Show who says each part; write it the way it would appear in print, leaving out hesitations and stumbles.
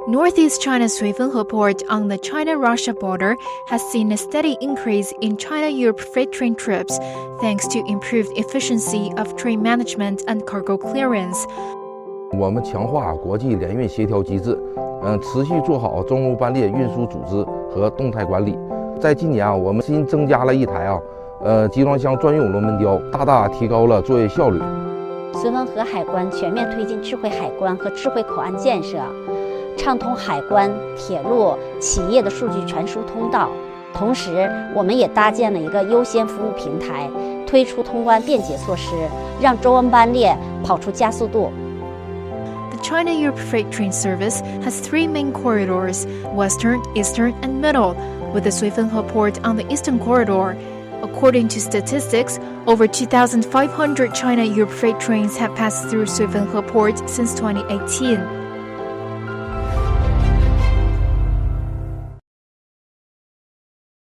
Speaker 1: Northeast China's Suifenhe port on the China-Russia border has seen a steady increase in China-Europe freight train trips, thanks to improved efficiency of train management and cargo clearance.
Speaker 2: 我们强化国际联运协调机制，持续做好中欧班列运输组织和动态管理。在今年我们新增加了一台集装箱专用龙门雕，大大提高了作业效率。
Speaker 3: 绥芬河海关全面推进智慧海关和智慧口岸建设，畅通海关、铁路、企业的数据传输通道。同时，我们也搭建了一个优先服务平台，推出通关便捷措施，让中欧班列跑出加速度。
Speaker 1: The China-Europe freight train service has three main corridors: Western, Eastern, and Middle, with the Suifenhe port on the Eastern corridor. According to statistics, over 2,500 China-Europe freight trains have passed through Suifenhe port since 2018.